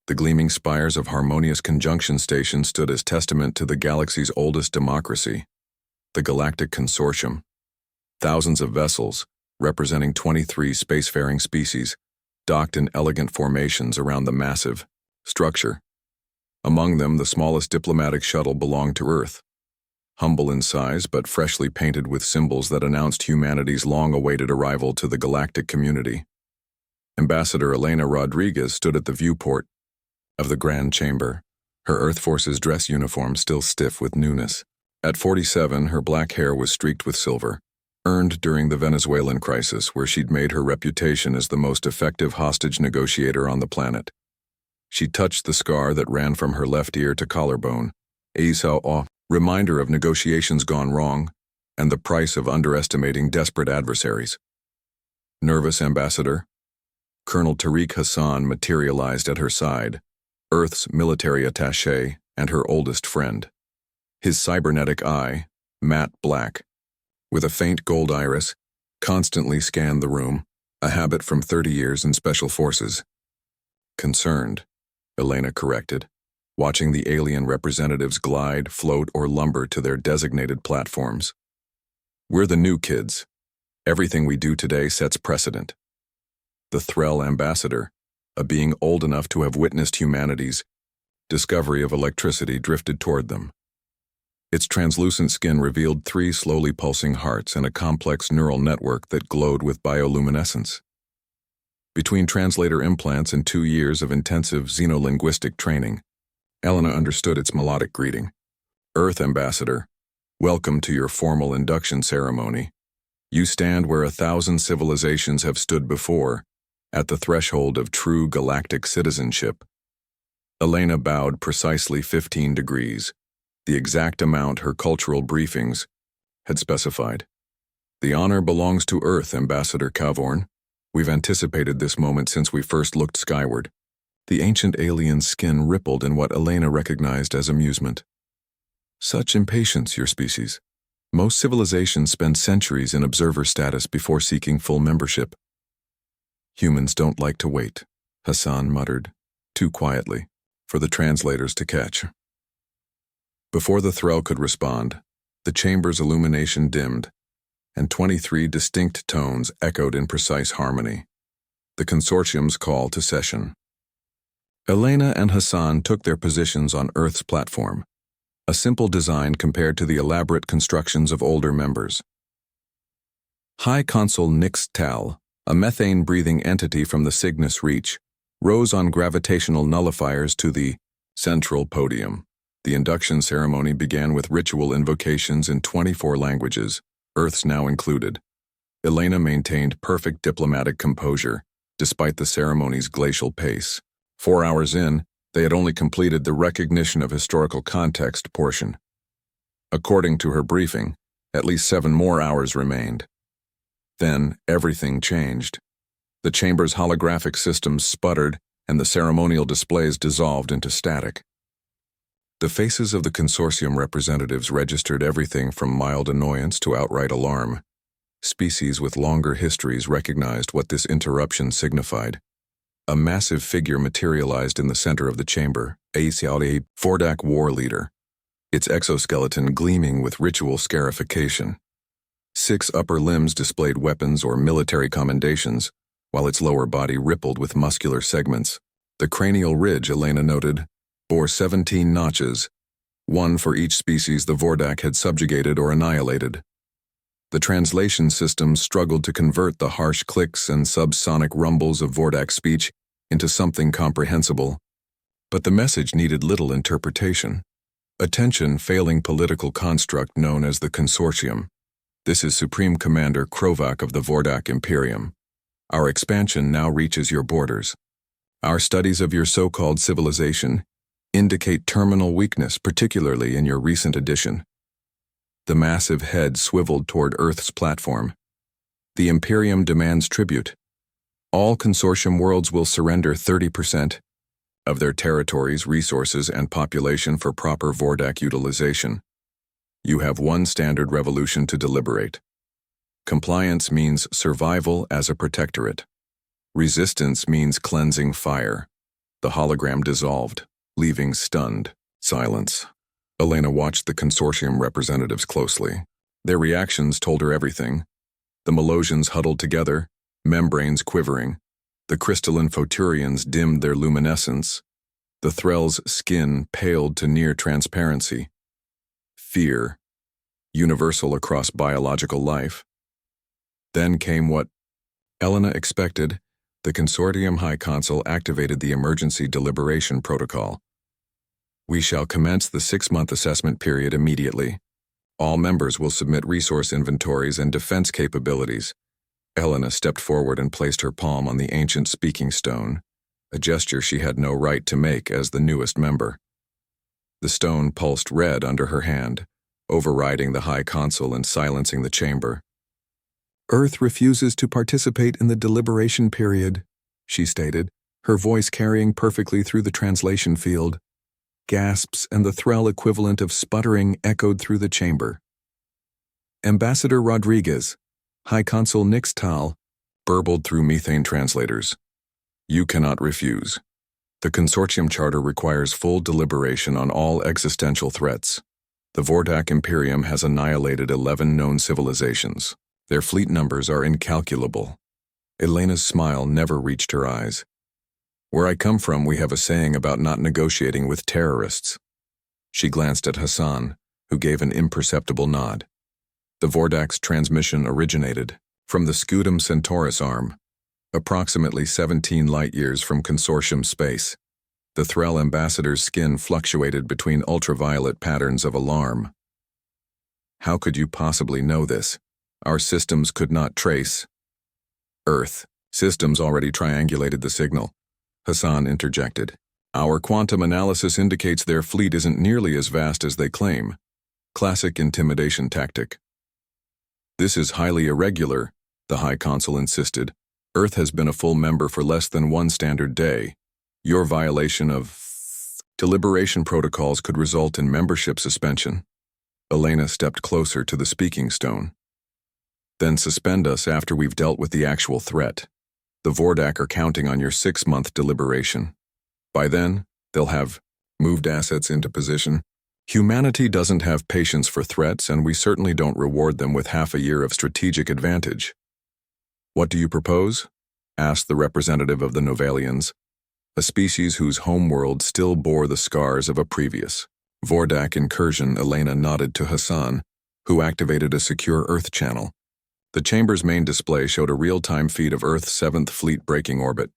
The gleaming spires of Harmonious Conjunction Station stood as testament to the galaxy's oldest democracy, the Galactic Consortium. Thousands of vessels, representing 23 spacefaring species, docked in elegant formations around the massive structure. Among them, the smallest diplomatic shuttle belonged to Earth. Humble in size but freshly painted with symbols that announced humanity's long-awaited arrival to the galactic community. Ambassador Elena Rodriguez stood at the viewport of the Grand Chamber, her Earth Force's dress uniform still stiff with newness. At 47, her black hair was streaked with silver, earned during the Venezuelan crisis where she'd made her reputation as the most effective hostage negotiator on the planet. She touched the scar that ran from her left ear to collarbone, a reminder of negotiations gone wrong and the price of underestimating desperate adversaries. Nervous, Ambassador? Colonel Tariq Hassan materialized at her side, Earth's military attaché and her oldest friend. His cybernetic eye, matte black, with a faint gold iris, constantly scanned the room, a habit from 30 years in Special Forces. Concerned, Elena corrected, watching the alien representatives glide, float, or lumber to their designated platforms. We're the new kids. Everything we do today sets precedent. The Threll Ambassador, a being old enough to have witnessed humanity's discovery of electricity, drifted toward them. Its translucent skin revealed 3 slowly pulsing hearts and a complex neural network that glowed with bioluminescence. Between translator implants and 2 years of intensive xenolinguistic training, Elena understood its melodic greeting. Earth Ambassador, welcome to your formal induction ceremony. You stand where 1,000 civilizations have stood before, at the threshold of true galactic citizenship. Elena bowed precisely 15 degrees, the exact amount her cultural briefings had specified. The honor belongs to Earth, Ambassador Cavorn. We've anticipated this moment since we first looked skyward. The ancient alien's skin rippled in what Elena recognized as amusement. Such impatience, your species. Most civilizations spend centuries in observer status before seeking full membership. Humans don't like to wait, Hassan muttered, too quietly, for the translators to catch. Before the Threll could respond, the chamber's illumination dimmed, and 23 distinct tones echoed in precise harmony. The consortium's call to session. Elena and Hassan took their positions on Earth's platform, a simple design compared to the elaborate constructions of older members. High Consul Nix Tal, a methane-breathing entity from the Cygnus Reach, rose on gravitational nullifiers to the central podium. The induction ceremony began with ritual invocations in 24 languages, Earth's now included. Elena maintained perfect diplomatic composure, despite the ceremony's glacial pace. 4 hours in, they had only completed the recognition of historical context portion. According to her briefing, at least 7 more hours remained. Then, everything changed. The chamber's holographic systems sputtered, and the ceremonial displays dissolved into static. The faces of the consortium representatives registered everything from mild annoyance to outright alarm. Species with longer histories recognized what this interruption signified. A massive figure materialized in the center of the chamber, a Vordak war leader, its exoskeleton gleaming with ritual scarification. 6 upper limbs displayed weapons or military commendations, while its lower body rippled with muscular segments. The cranial ridge, Elena noted, bore 17 notches, 1 for each species the Vordak had subjugated or annihilated. The translation systems struggled to convert the harsh clicks and subsonic rumbles of Vordak speech into something comprehensible, but the message needed little interpretation. Attention failing political construct known as the Consortium. This is Supreme Commander Krovak of the Vordak Imperium. Our expansion now reaches your borders. Our studies of your so-called civilization indicate terminal weakness, particularly in your recent addition. The massive head swiveled toward Earth's platform. The Imperium demands tribute. All consortium worlds will surrender 30% of their territories, resources, and population for proper Vordak utilization. You have 1 standard revolution to deliberate. Compliance means survival as a protectorate. Resistance means cleansing fire. The hologram dissolved, leaving stunned silence. Elena watched the consortium representatives closely. Their reactions told her everything. The Melosians huddled together, membranes quivering. The crystalline Photurians dimmed their luminescence. The Threll's skin paled to near transparency. Fear, universal across biological life. Then came what Elena expected. The Consortium High Consul activated the emergency deliberation protocol. We shall commence the 6-month assessment period immediately. All members will submit resource inventories and defense capabilities. Elena stepped forward and placed her palm on the ancient speaking stone, a gesture she had no right to make as the newest member. The stone pulsed red under her hand, overriding the High Consul and silencing the chamber. Earth refuses to participate in the deliberation period, she stated, her voice carrying perfectly through the translation field. Gasps and the Threll equivalent of sputtering echoed through the chamber. Ambassador Rodriguez, High Consul Nixtal, burbled through methane translators. You cannot refuse. The consortium charter requires full deliberation on all existential threats. The Vordak Imperium has annihilated 11 known civilizations. Their fleet numbers are incalculable. Elena's smile never reached her eyes. Where I come from, we have a saying about not negotiating with terrorists. She glanced at Hassan, who gave an imperceptible nod. The Vordak's transmission originated from the Scutum Centaurus arm, approximately 17 light-years from consortium space. The Threll ambassador's skin fluctuated between ultraviolet patterns of alarm. How could you possibly know this? Our systems could not trace. Earth. Systems already triangulated the signal. Hassan interjected. Our quantum analysis indicates their fleet isn't nearly as vast as they claim. Classic intimidation tactic. This is highly irregular, the High Consul insisted. Earth has been a full member for less than one standard day. Your violation of deliberation protocols could result in membership suspension. Elena stepped closer to the speaking stone. Then suspend us after we've dealt with the actual threat. The Vordak are counting on your 6-month deliberation. By then, they'll have moved assets into position. Humanity doesn't have patience for threats, and we certainly don't reward them with half a year of strategic advantage. What do you propose? Asked the representative of the Novalians, a species whose homeworld still bore the scars of a previous Vordak incursion. Elena nodded to Hassan, who activated a secure Earth channel. The chamber's main display showed a real-time feed of Earth's 7th Fleet breaking orbit,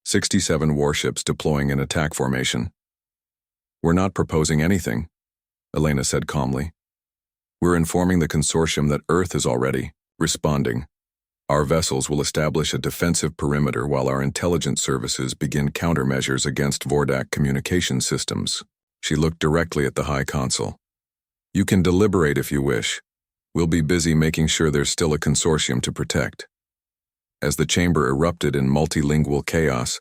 67 warships deploying in attack formation. We're not proposing anything, Elena said calmly. We're informing the consortium that Earth is already responding. Our vessels will establish a defensive perimeter while our intelligence services begin countermeasures against Vordak communication systems. She looked directly at the High Consul. You can deliberate if you wish. We'll be busy making sure there's still a consortium to protect. As the chamber erupted in multilingual chaos,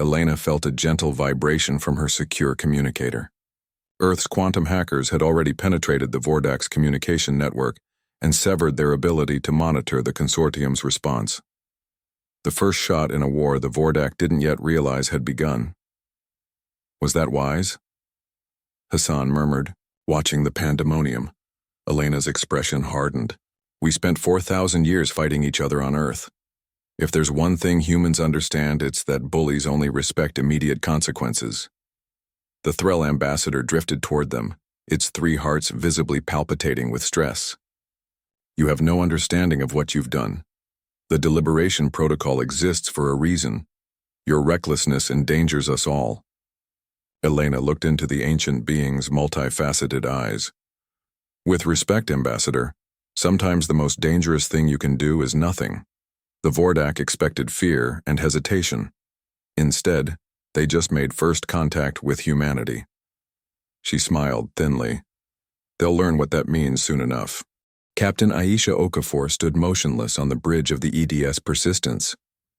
Elena felt a gentle vibration from her secure communicator. Earth's quantum hackers had already penetrated the Vordak's communication network and severed their ability to monitor the consortium's response. The first shot in a war the Vordak didn't yet realize had begun. Was that wise? Hassan murmured, watching the pandemonium. Elena's expression hardened. We spent 4,000 years fighting each other on Earth. If there's one thing humans understand, it's that bullies only respect immediate consequences. The Threll ambassador drifted toward them, its 3 hearts visibly palpitating with stress. You have no understanding of what you've done. The deliberation protocol exists for a reason. Your recklessness endangers us all. Elena looked into the ancient being's multifaceted eyes. With respect, Ambassador, sometimes the most dangerous thing you can do is nothing. The Vordak expected fear and hesitation. Instead, they just made first contact with humanity. She smiled thinly. They'll learn what that means soon enough. Captain Aisha Okafor stood motionless on the bridge of the EDS Persistence,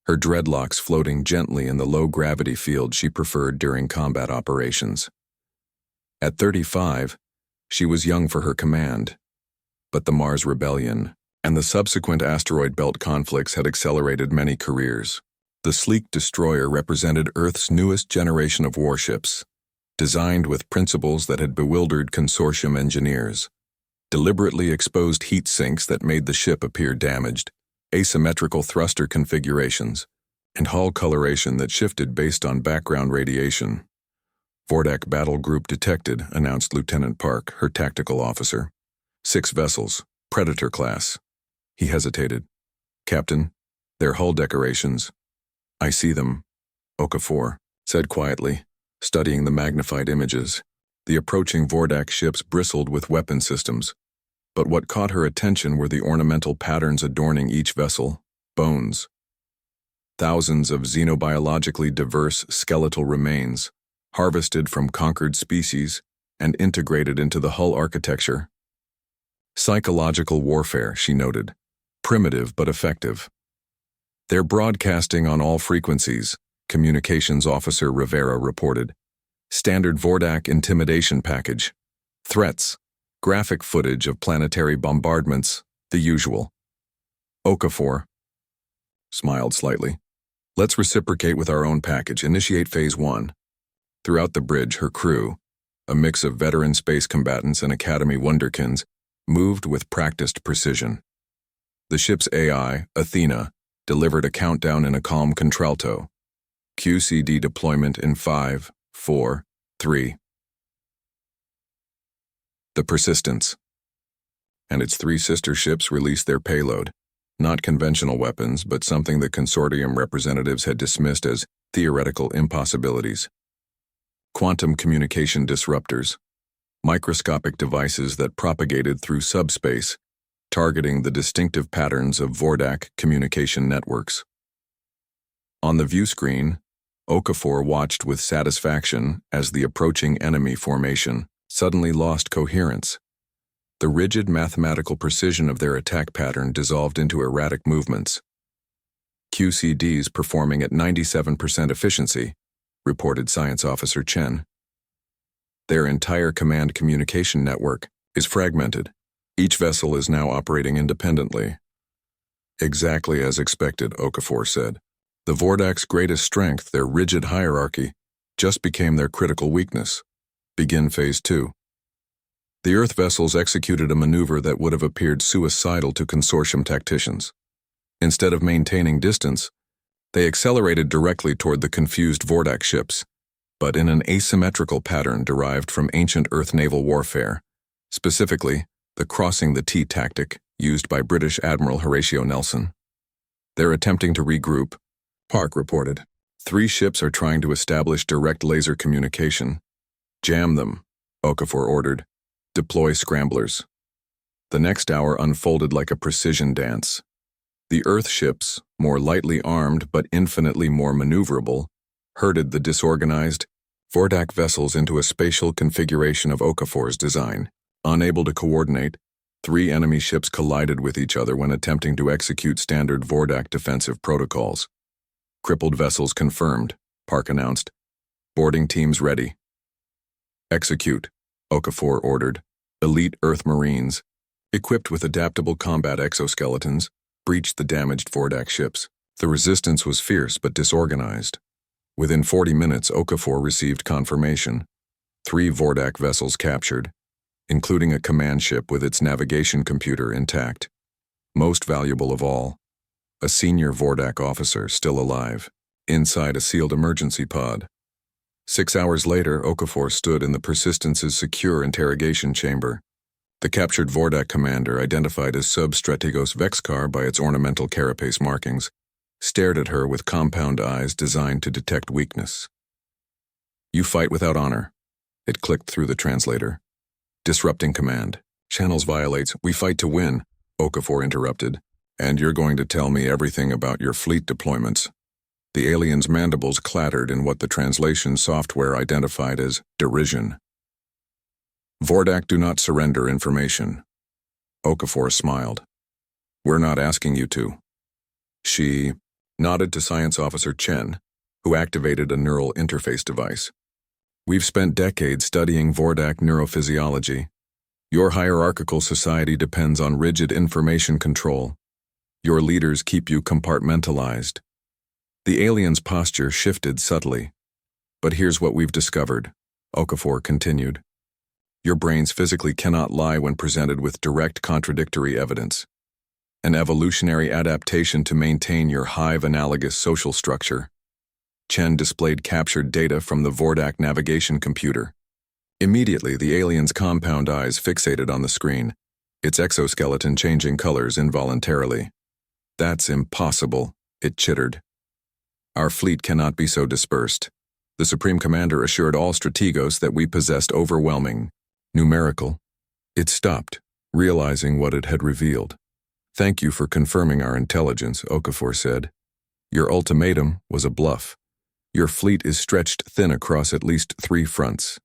her dreadlocks floating gently in the low-gravity field she preferred during combat operations. At 35, she was young for her command, but the Mars Rebellion and the subsequent asteroid belt conflicts had accelerated many careers. The sleek destroyer represented Earth's newest generation of warships, designed with principles that had bewildered consortium engineers. Deliberately exposed heat sinks that made the ship appear damaged, asymmetrical thruster configurations, and hull coloration that shifted based on background radiation. Vordak Battle Group detected, announced Lieutenant Park, her tactical officer. 6 vessels, Predator class. He hesitated. Captain, their hull decorations. I see them, Okafor said quietly, studying the magnified images. The approaching Vordak ships bristled with weapon systems, but what caught her attention were the ornamental patterns adorning each vessel, bones. Thousands of xenobiologically diverse skeletal remains, harvested from conquered species and integrated into the hull architecture. Psychological warfare, she noted, primitive but effective. They're broadcasting on all frequencies, Communications Officer Rivera reported. Standard Vordak intimidation package. Threats. Graphic footage of planetary bombardments. The usual. Okafor smiled slightly. Let's reciprocate with our own package. Initiate Phase 1. Throughout the bridge, her crew, a mix of veteran space combatants and Academy wunderkinds, moved with practiced precision. The ship's AI, Athena, delivered a countdown in a calm contralto. QCD deployment in 5, 4, 3. The Persistence and its 3 sister ships released their payload, not conventional weapons, but something the consortium representatives had dismissed as theoretical impossibilities. Quantum communication disruptors, microscopic devices that propagated through subspace, targeting the distinctive patterns of Vordak communication networks. On the view screen, Okafor watched with satisfaction as the approaching enemy formation suddenly lost coherence. The rigid mathematical precision of their attack pattern dissolved into erratic movements. QCDs performing at 97% efficiency, reported Science Officer Chen. Their entire command communication network is fragmented. Each vessel is now operating independently. Exactly as expected, Okafor said. The Vordak's greatest strength, their rigid hierarchy, just became their critical weakness. Begin Phase 2. The Earth vessels executed a maneuver that would have appeared suicidal to consortium tacticians. Instead of maintaining distance, they accelerated directly toward the confused Vordak ships, but in an asymmetrical pattern derived from ancient Earth naval warfare, specifically the crossing the T tactic used by British Admiral Horatio Nelson. They're attempting to regroup, Park reported. 3 ships are trying to establish direct laser communication. Jam them, Okafor ordered. Deploy scramblers. The next hour unfolded like a precision dance. The Earth ships, more lightly armed but infinitely more maneuverable, herded the disorganized Vordak vessels into a spatial configuration of Okafor's design. Unable to coordinate, 3 enemy ships collided with each other when attempting to execute standard Vordak defensive protocols. Crippled vessels confirmed, Park announced. Boarding teams ready. Execute, Okafor ordered. Elite Earth Marines, equipped with adaptable combat exoskeletons, breached the damaged Vordak ships. The resistance was fierce but disorganized. Within 40 minutes, Okafor received confirmation. 3 Vordak vessels captured, including a command ship with its navigation computer intact. Most valuable of all, a senior Vordak officer still alive, inside a sealed emergency pod. 6 hours later, Okafor stood in the Persistence's secure interrogation chamber. The captured Vordak commander, identified as Substrategos Vexcar by its ornamental carapace markings, stared at her with compound eyes designed to detect weakness. You fight without honor, it clicked through the translator. Disrupting command. Channels violates. We fight to win, Okafor interrupted. And you're going to tell me everything about your fleet deployments. The alien's mandibles clattered in what the translation software identified as derision. Vordak do not surrender information. Okafor smiled. We're not asking you to. She nodded to Science Officer Chen, who activated a neural interface device. We've spent decades studying Vordak neurophysiology. Your hierarchical society depends on rigid information control. Your leaders keep you compartmentalized. The alien's posture shifted subtly. "But here's what we've discovered," Okafor continued. "Your brains physically cannot lie when presented with direct contradictory evidence. An evolutionary adaptation to maintain your hive-analogous social structure." Chen displayed captured data from the Vordak navigation computer. Immediately, the alien's compound eyes fixated on the screen, its exoskeleton changing colors involuntarily. "That's impossible," it chittered. "Our fleet cannot be so dispersed." The Supreme Commander assured all strategos that we possessed overwhelming numerical. It stopped, realizing what it had revealed. "Thank you for confirming our intelligence," Okafor said. "Your ultimatum was a bluff. Your fleet is stretched thin across at least 3 fronts."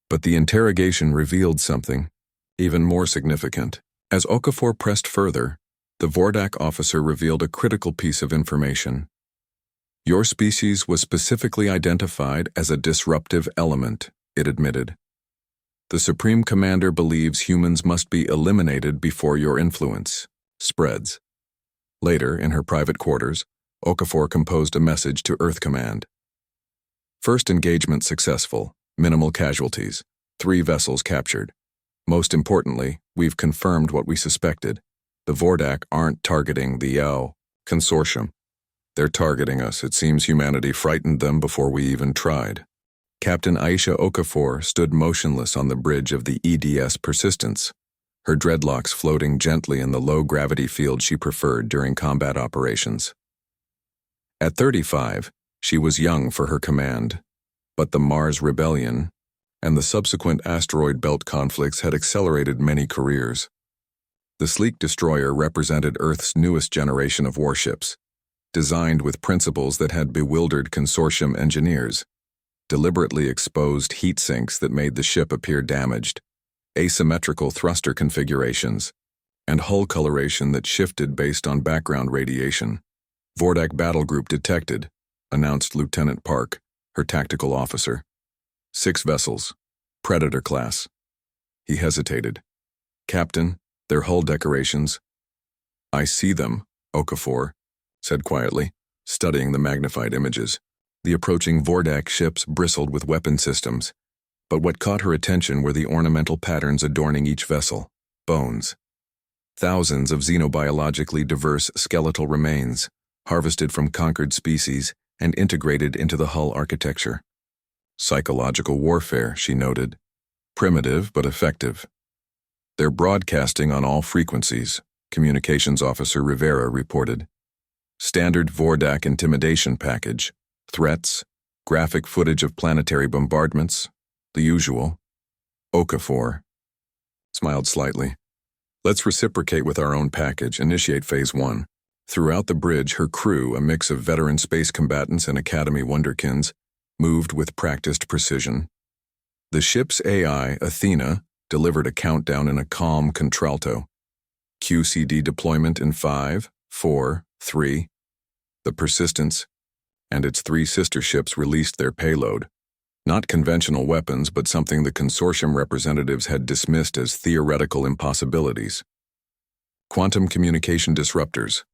But the interrogation revealed something even more significant. As Okafor pressed further, the Vordak officer revealed a critical piece of information. "Your species was specifically identified as a disruptive element," it admitted. "The Supreme Commander believes humans must be eliminated before your influence spreads." Later, in her private quarters, Okafor composed a message to Earth Command. "First engagement successful, minimal casualties, 3 vessels captured. Most importantly, we've confirmed what we suspected. The Vordak aren't targeting the consortium. They're targeting us. It seems humanity frightened them before we even tried." Captain Aisha Okafor stood motionless on the bridge of the EDS Persistence, her dreadlocks floating gently in the low-gravity field she preferred during combat operations. At 35, she was young for her command, but the Mars Rebellion and the subsequent asteroid belt conflicts had accelerated many careers. The sleek destroyer represented Earth's newest generation of warships, designed with principles that had bewildered consortium engineers: deliberately exposed heat sinks that made the ship appear damaged, asymmetrical thruster configurations, and hull coloration that shifted based on background radiation. "Vordak Battle Group detected," announced Lieutenant Park, her tactical officer. 6 vessels, Predator class. He hesitated. "Captain, their hull decorations." "I see them," Okafor said quietly, studying the magnified images. The approaching Vordak ships bristled with weapon systems, but what caught her attention were the ornamental patterns adorning each vessel: bones. Thousands of xenobiologically diverse skeletal remains, harvested from conquered species and integrated into the hull architecture. "Psychological warfare," she noted. "Primitive but effective." "They're broadcasting on all frequencies," Communications Officer Rivera reported. "Standard Vordak intimidation package, threats, graphic footage of planetary bombardments, the usual." Okafor smiled slightly. "Let's reciprocate with our own package, initiate Phase 1. Throughout the bridge, her crew, a mix of veteran space combatants and Academy wonderkins, moved with practiced precision. The ship's AI, Athena, delivered a countdown in a calm contralto. QCD deployment in 5, 4, 3. The Persistence and its 3 sister ships released their payload. Not conventional weapons, but something the consortium representatives had dismissed as theoretical impossibilities. Quantum communication disruptors,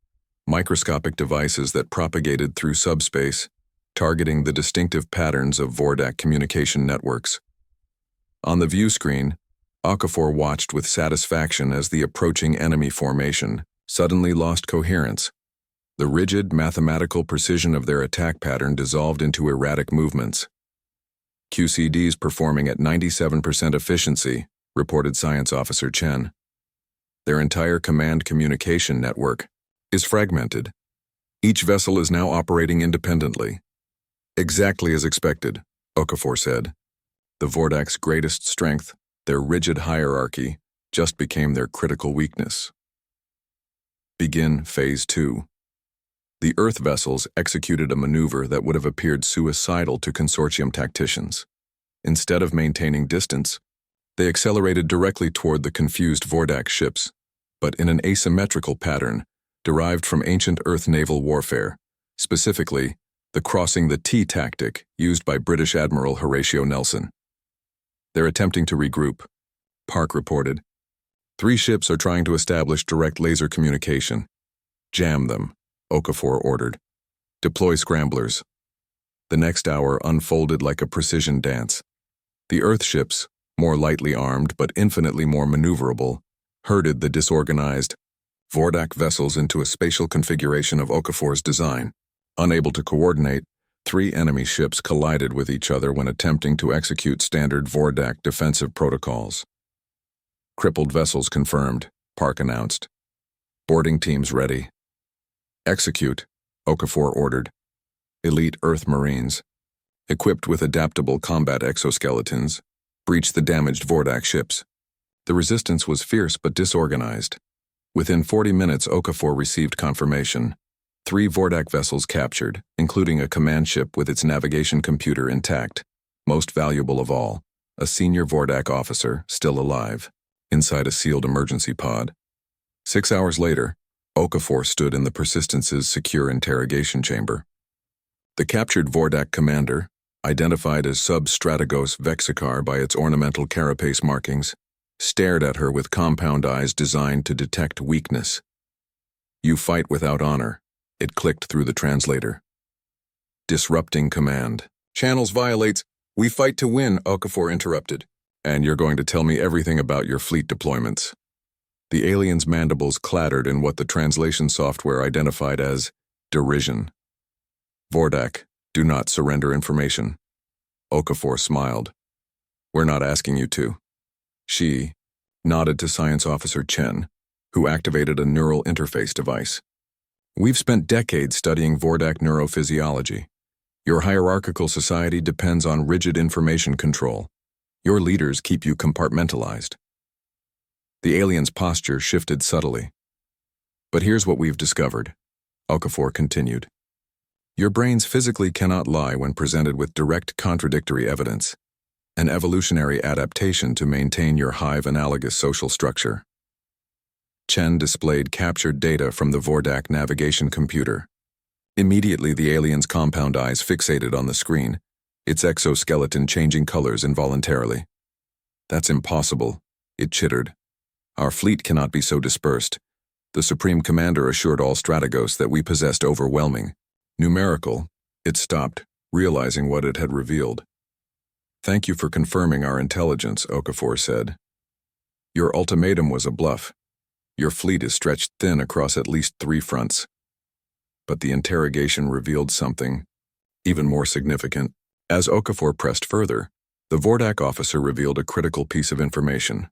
microscopic devices that propagated through subspace, targeting the distinctive patterns of Vordak communication networks. On the view screen, Okafor watched with satisfaction as the approaching enemy formation suddenly lost coherence. The rigid mathematical precision of their attack pattern dissolved into erratic movements. "QCDs performing at 97% efficiency," reported Science Officer Chen. "Their entire command communication network is fragmented. Each vessel is now operating independently." "Exactly as expected," Okafor said. The Vordak's greatest strength, their rigid hierarchy, just became their critical weakness. Begin Phase 2. The Earth vessels executed a maneuver that would have appeared suicidal to consortium tacticians. Instead of maintaining distance, they accelerated directly toward the confused Vordak ships, but in an asymmetrical pattern derived from ancient Earth naval warfare, specifically the crossing the T tactic used by British Admiral Horatio Nelson. "They're attempting to regroup," Park reported. 3 ships are trying to establish direct laser communication. "Jam them," Okafor ordered. Deploy scramblers. The next hour unfolded like a precision dance. The Earth ships, more lightly armed but infinitely more maneuverable, herded the disorganized Vordak vessels into a spatial configuration of Okafor's design. Unable to coordinate, 3 enemy ships collided with each other when attempting to execute standard Vordak defensive protocols. Crippled vessels confirmed, Park announced. Boarding teams ready. Execute, Okafor ordered. Elite Earth Marines, equipped with adaptable combat exoskeletons, breached the damaged Vordak ships. The resistance was fierce but disorganized. Within 40 minutes, Okafor received confirmation. 3 Vordak vessels captured, including a command ship with its navigation computer intact. Most valuable of all, a senior Vordak officer, still alive, inside a sealed emergency pod. 6 hours later, Okafor stood in the Persistence's secure interrogation chamber. The captured Vordak commander, identified as Sub-Strategos Vexikar by its ornamental carapace markings, stared at her with compound eyes designed to detect weakness. "You fight without honor," it clicked through the translator. Disrupting command. "Channels violates. We fight to win," Okafor interrupted. "And you're going to tell me everything about your fleet deployments." The alien's mandibles clattered in what the translation software identified as derision. "Vordak, do not surrender information." Okafor smiled. "We're not asking you to." She nodded to Science Officer Chen, who activated a neural interface device. "We've spent decades studying Vordak neurophysiology. Your hierarchical society depends on rigid information control. Your leaders keep you compartmentalized." The alien's posture shifted subtly. "But here's what we've discovered," Okafor continued. "Your brains physically cannot lie when presented with direct contradictory evidence, an evolutionary adaptation to maintain your hive-analogous social structure." Chen displayed captured data from the Vordak navigation computer. Immediately, the alien's compound eyes fixated on the screen, its exoskeleton changing colors involuntarily. "That's impossible," it chittered. "Our fleet cannot be so dispersed. The Supreme Commander assured all Strategos that we possessed overwhelming numerical." It stopped, realizing what it had revealed. "Thank you for confirming our intelligence," Okafor said. "Your ultimatum was a bluff. Your fleet is stretched thin across at least 3 fronts." But the interrogation revealed something even more significant. As Okafor pressed further, the Vordak officer revealed a critical piece of information.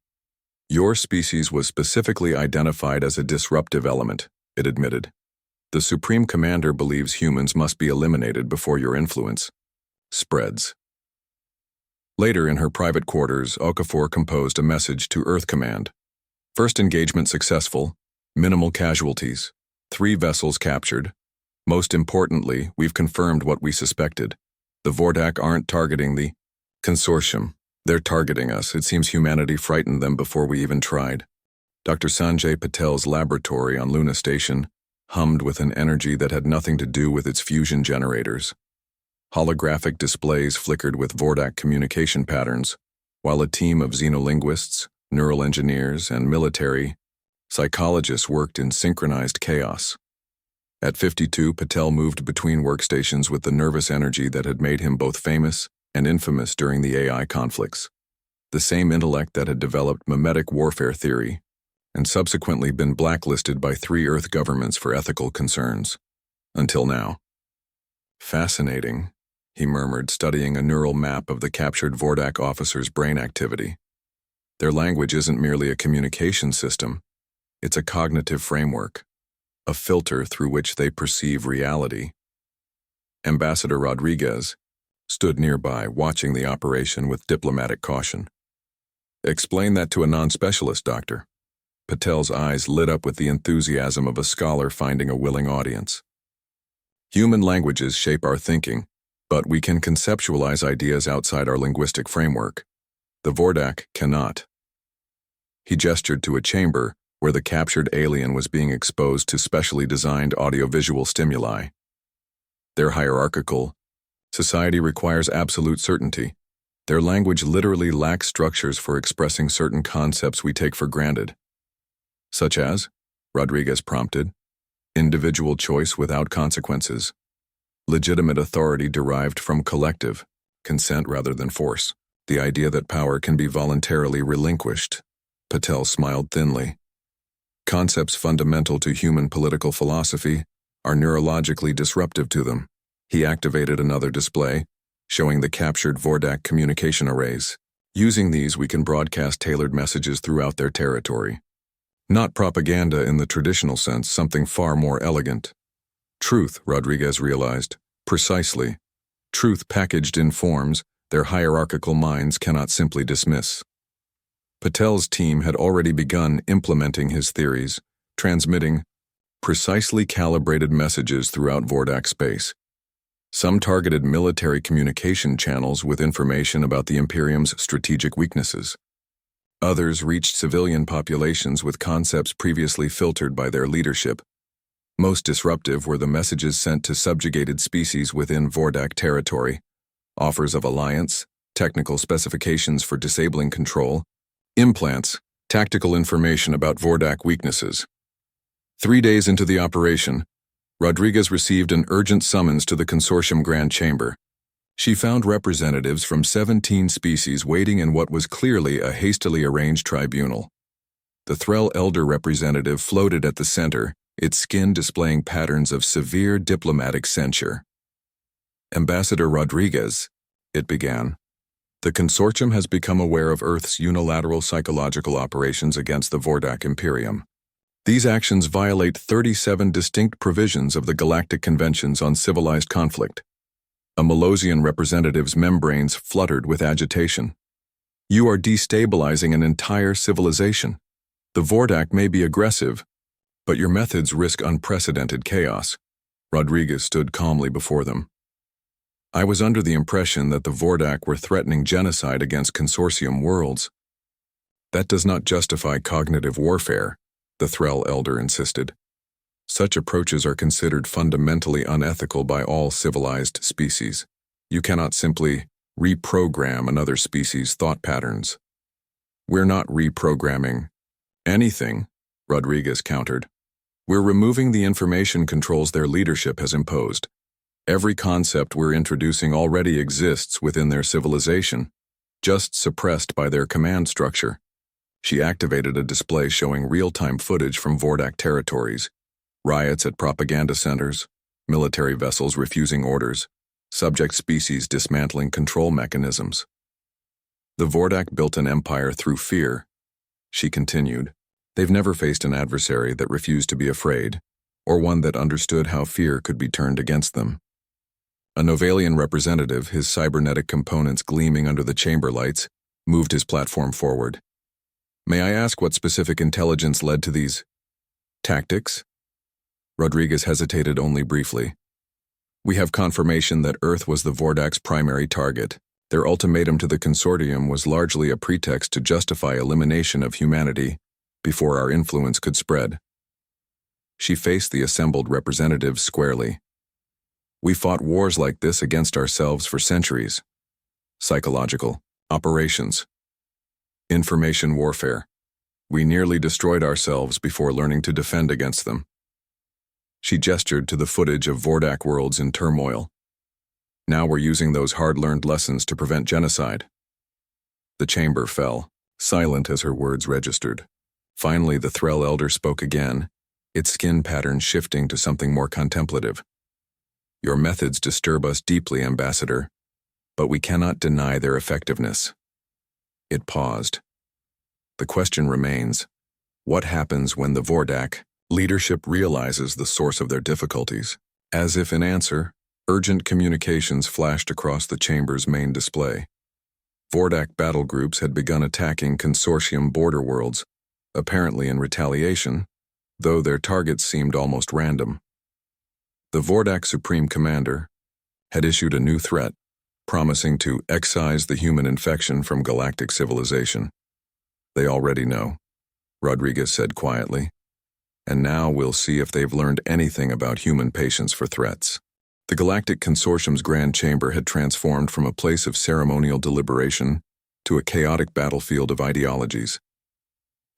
"Your species was specifically identified as a disruptive element," it admitted. "The Supreme Commander believes humans must be eliminated before your influence spreads." Later in her private quarters, Okafor composed a message to Earth Command. "First engagement successful, minimal casualties, 3 vessels captured. Most importantly, we've confirmed what we suspected. The Vordak aren't targeting the consortium. They're targeting us. It seems humanity frightened them before we even tried." Dr. Sanjay Patel's laboratory on Luna Station hummed with an energy that had nothing to do with its fusion generators. Holographic displays flickered with Vordak communication patterns, while a team of xenolinguists, neural engineers, and military psychologists worked in synchronized chaos. At 52, Patel moved between workstations with the nervous energy that had made him both famous and infamous during the AI conflicts. The same intellect that had developed mimetic warfare theory and subsequently been blacklisted by 3 Earth governments for ethical concerns. Until now. "Fascinating," he murmured, studying a neural map of the captured Vordak officer's brain activity. "Their language isn't merely a communication system. It's a cognitive framework, a filter through which they perceive reality." Ambassador Rodriguez stood nearby, watching the operation with diplomatic caution. "Explain that to a non-specialist, Doctor." Patel's eyes lit up with the enthusiasm of a scholar finding a willing audience. "Human languages shape our thinking, but we can conceptualize ideas outside our linguistic framework. The Vordak cannot." He gestured to a chamber where the captured alien was being exposed to specially designed audiovisual stimuli. "Their hierarchical society requires absolute certainty. Their language literally lacks structures for expressing certain concepts we take for granted." "Such as?" Rodriguez prompted. "Individual choice without consequences." Legitimate authority derived from collective consent rather than force. The idea that power can be voluntarily relinquished. Patel smiled thinly. Concepts fundamental to human political philosophy are neurologically disruptive to them. He activated another display, showing the captured Vordak communication arrays. Using these, we can broadcast tailored messages throughout their territory. Not propaganda in the traditional sense, something far more elegant. Truth, Rodriguez realized. Precisely. Truth packaged in forms their hierarchical minds cannot simply dismiss. Patel's team had already begun implementing his theories, transmitting precisely calibrated messages throughout Vordak space. Some targeted military communication channels with information about the Imperium's strategic weaknesses. Others reached civilian populations with concepts previously filtered by their leadership. Most disruptive were the messages sent to subjugated species within Vordak territory, offers of alliance, technical specifications for disabling control, implants, tactical information about Vordak weaknesses. 3 days into the operation, Rodriguez received an urgent summons to the Consortium Grand Chamber. She found representatives from 17 species waiting in what was clearly a hastily arranged tribunal. The Threll Elder representative floated at the center, its skin displaying patterns of severe diplomatic censure. Ambassador Rodriguez, it began. The Consortium has become aware of Earth's unilateral psychological operations against the Vordak Imperium. These actions violate 37 distinct provisions of the Galactic Conventions on Civilized Conflict. A Malosian representative's membranes fluttered with agitation. You are destabilizing an entire civilization. The Vordak may be aggressive, but your methods risk unprecedented chaos. Rodriguez stood calmly before them. I was under the impression that the Vordak were threatening genocide against Consortium worlds. That does not justify cognitive warfare, the Threll Elder insisted. Such approaches are considered fundamentally unethical by all civilized species. You cannot simply reprogram another species' thought patterns. We're not reprogramming anything, Rodriguez countered. We're removing the information controls their leadership has imposed. Every concept we're introducing already exists within their civilization, just suppressed by their command structure. She activated a display showing real-time footage from Vordak territories, riots at propaganda centers, military vessels refusing orders, subject species dismantling control mechanisms. The Vordak built an empire through fear, she continued. They've never faced an adversary that refused to be afraid, or one that understood how fear could be turned against them. A Novalian representative, his cybernetic components gleaming under the chamber lights, moved his platform forward. May I ask what specific intelligence led to these tactics? Rodriguez hesitated only briefly. We have confirmation that Earth was the Vordak's primary target. Their ultimatum to the Consortium was largely a pretext to justify elimination of humanity before our influence could spread. She faced the assembled representatives squarely. We fought wars like this against ourselves for centuries. Psychological, operations, information warfare. We nearly destroyed ourselves before learning to defend against them. She gestured to the footage of Vordak worlds in turmoil. Now we're using those hard-learned lessons to prevent genocide. The chamber fell, silent as her words registered. Finally, the Threll Elder spoke again, its skin pattern shifting to something more contemplative. Your methods disturb us deeply, Ambassador, but we cannot deny their effectiveness. It paused. The question remains, what happens when the Vordak leadership realizes the source of their difficulties? As if in answer, urgent communications flashed across the chamber's main display. Vordak battle groups had begun attacking Consortium border worlds, apparently in retaliation, though their targets seemed almost random. The Vordak Supreme Commander had issued a new threat, promising to excise the human infection from galactic civilization. They already know, Rodriguez said quietly, and now we'll see if they've learned anything about human patience for threats. The Galactic Consortium's Grand Chamber had transformed from a place of ceremonial deliberation to a chaotic battlefield of ideologies.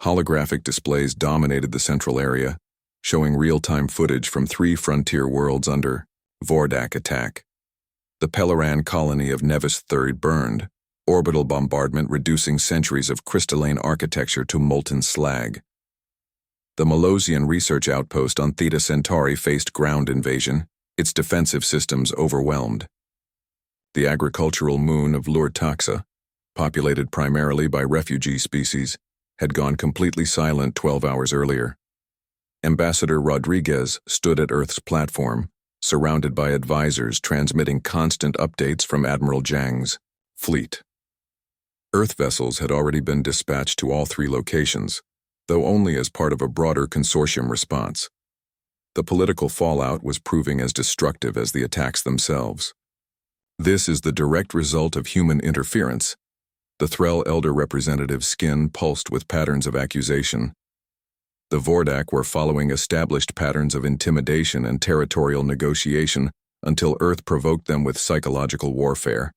Holographic displays dominated the central area, showing real-time footage from 3 frontier worlds under Vordak attack. The Pelleran colony of Nevis III burned, orbital bombardment reducing centuries of crystalline architecture to molten slag. The Malosian research outpost on Theta Centauri faced ground invasion, its defensive systems overwhelmed. The agricultural moon of Lurtaxa, populated primarily by refugee species, had gone completely silent 12 hours earlier. Ambassador Rodriguez stood at Earth's platform, surrounded by advisors transmitting constant updates from Admiral Zhang's fleet. Earth vessels had already been dispatched to all three locations, though only as part of a broader consortium response. The political fallout was proving as destructive as the attacks themselves. This is the direct result of human interference. The Threll elder representative's skin pulsed with patterns of accusation. The Vordak were following established patterns of intimidation and territorial negotiation until Earth provoked them with psychological warfare.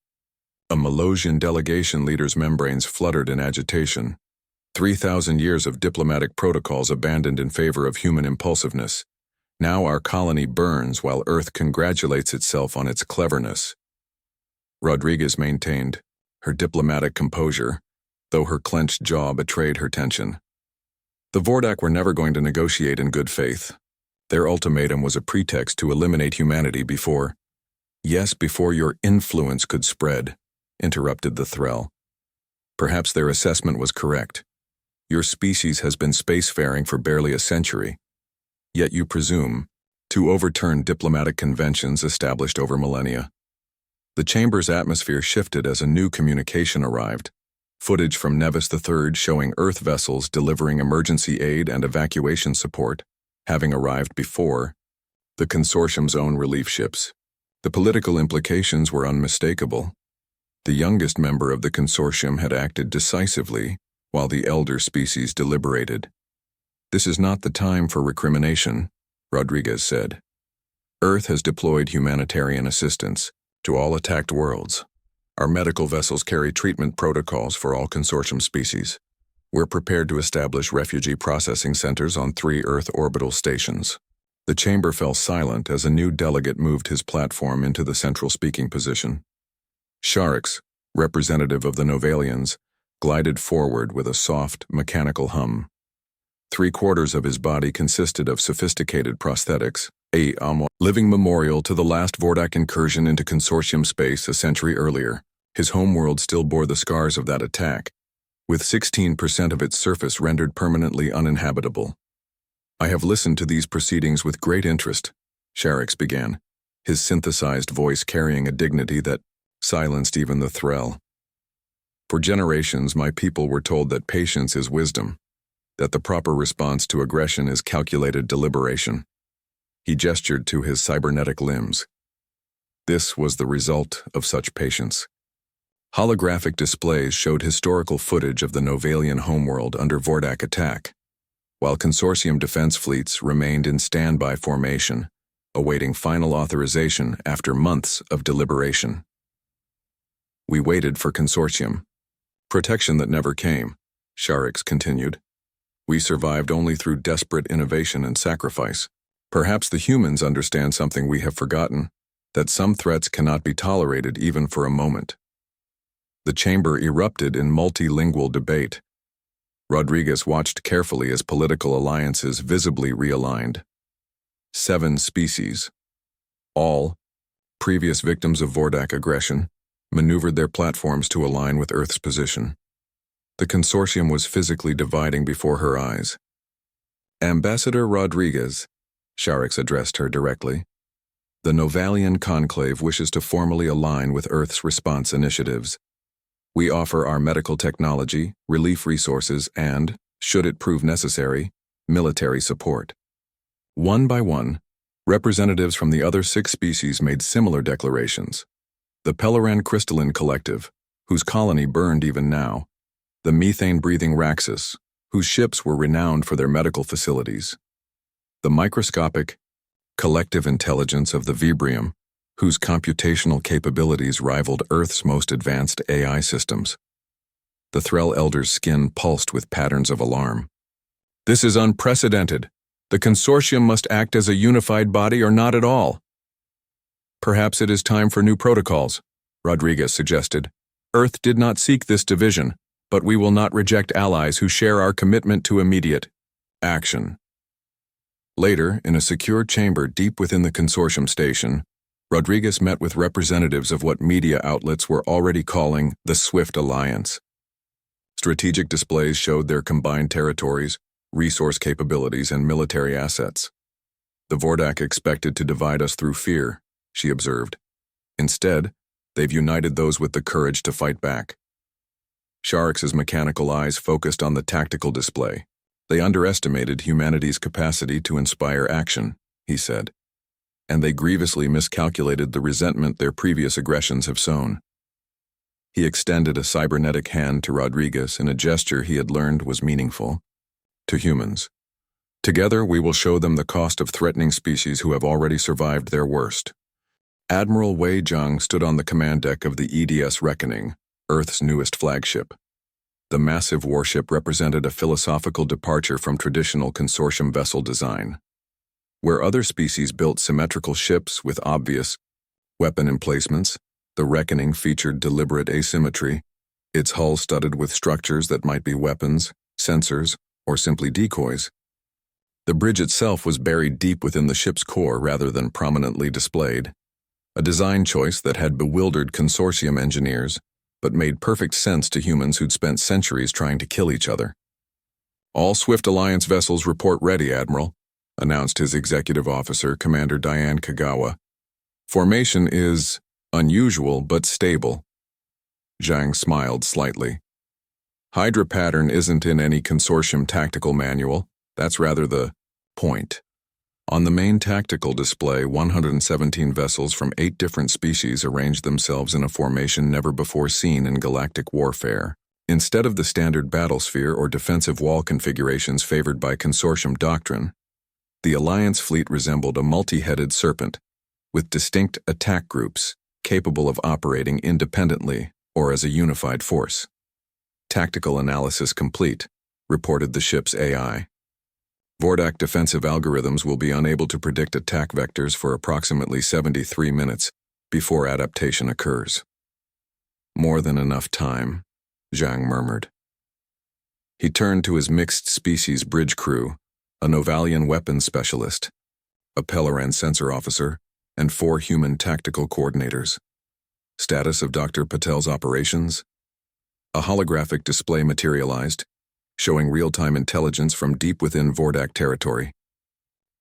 A Malosian delegation leader's membranes fluttered in agitation. 3,000 years of diplomatic protocols abandoned in favor of human impulsiveness. Now our colony burns while Earth congratulates itself on its cleverness. Rodriguez maintained her diplomatic composure, though her clenched jaw betrayed her tension. The Vordak were never going to negotiate in good faith. Their ultimatum was a pretext to eliminate humanity before your influence could spread, interrupted the Threll. Perhaps their assessment was correct. Your species has been spacefaring for barely a century, yet you presume to overturn diplomatic conventions established over millennia. The chamber's atmosphere shifted as a new communication arrived. Footage from Nevis III showing Earth vessels delivering emergency aid and evacuation support, having arrived before the consortium's own relief ships. The political implications were unmistakable. The youngest member of the consortium had acted decisively, while the elder species deliberated. This is not the time for recrimination, Rodriguez said. Earth has deployed humanitarian assistance to all attacked worlds. Our medical vessels carry treatment protocols for all consortium species. We're prepared to establish refugee processing centers on 3 Earth orbital stations. The chamber fell silent as a new delegate moved his platform into the central speaking position. Sharix, representative of the Novalians, glided forward with a soft, mechanical hum. 3/4 of his body consisted of sophisticated prosthetics, a living memorial to the last Vordak incursion into consortium space a century earlier. His homeworld still bore the scars of that attack, with 16% of its surface rendered permanently uninhabitable. I have listened to these proceedings with great interest, Sharix began, his synthesized voice carrying a dignity that silenced even the Threll. For generations, my people were told that patience is wisdom, that the proper response to aggression is calculated deliberation. He gestured to his cybernetic limbs. This was the result of such patience. Holographic displays showed historical footage of the Novalian homeworld under Vordak attack, while consortium defense fleets remained in standby formation, awaiting final authorization after months of deliberation. We waited for consortium. Protection that never came, Sharix continued. We survived only through desperate innovation and sacrifice. Perhaps the humans understand something we have forgotten, that some threats cannot be tolerated even for a moment. The chamber erupted in multilingual debate. Rodriguez watched carefully as political alliances visibly realigned. 7 species, all previous victims of Vordak aggression, maneuvered their platforms to align with Earth's position. The consortium was physically dividing before her eyes. Ambassador Rodriguez, Sharix addressed her directly, the Novalian conclave wishes to formally align with Earth's response initiatives. We offer our medical technology, relief resources, and, should it prove necessary, military support. One by one, representatives from the other 6 species made similar declarations. The Pelleran crystalline collective, whose colony burned even now, the methane-breathing Raxus, whose ships were renowned for their medical facilities, the microscopic, collective intelligence of the Vibrium, whose computational capabilities rivaled Earth's most advanced AI systems. The Threll elder's skin pulsed with patterns of alarm. This is unprecedented. The consortium must act as a unified body or not at all. Perhaps it is time for new protocols, Rodriguez suggested. Earth did not seek this division, but we will not reject allies who share our commitment to immediate action. Later, in a secure chamber deep within the consortium station, Rodriguez met with representatives of what media outlets were already calling the Swift Alliance. Strategic displays showed their combined territories, resource capabilities, and military assets. The Vordak expected to divide us through fear, she observed. Instead, they've united those with the courage to fight back. Sharix's mechanical eyes focused on the tactical display. They underestimated humanity's capacity to inspire action, he said, and they grievously miscalculated the resentment their previous aggressions have sown. He extended a cybernetic hand to Rodriguez in a gesture he had learned was meaningful. To humans. Together we will show them the cost of threatening species who have already survived their worst. Admiral Wei Zhang stood on the command deck of the EDS Reckoning, Earth's newest flagship. The massive warship represented a philosophical departure from traditional consortium vessel design. Where other species built symmetrical ships with obvious weapon emplacements, the Reckoning featured deliberate asymmetry, its hull studded with structures that might be weapons, sensors, or simply decoys. The bridge itself was buried deep within the ship's core rather than prominently displayed, a design choice that had bewildered consortium engineers, but made perfect sense to humans who'd spent centuries trying to kill each other. All Swift Alliance vessels report ready, Admiral, announced his executive officer, Commander Diane Kagawa. Formation is unusual but stable. Zhang smiled slightly. Hydra pattern isn't in any consortium tactical manual, that's rather the point. On the main tactical display, 117 vessels from 8 different species arranged themselves in a formation never before seen in galactic warfare. Instead of the standard battlesphere or defensive wall configurations favored by consortium doctrine, the Alliance fleet resembled a multi-headed serpent, with distinct attack groups capable of operating independently or as a unified force. Tactical analysis complete, reported the ship's AI. Vordak defensive algorithms will be unable to predict attack vectors for approximately 73 minutes before adaptation occurs. More than enough time, Zhang murmured. He turned to his mixed-species bridge crew, a Novalian weapons specialist, a Pelleran sensor officer, and 4 human tactical coordinators. Status of Dr. Patel's operations? A holographic display materialized, showing real-time intelligence from deep within Vordak territory.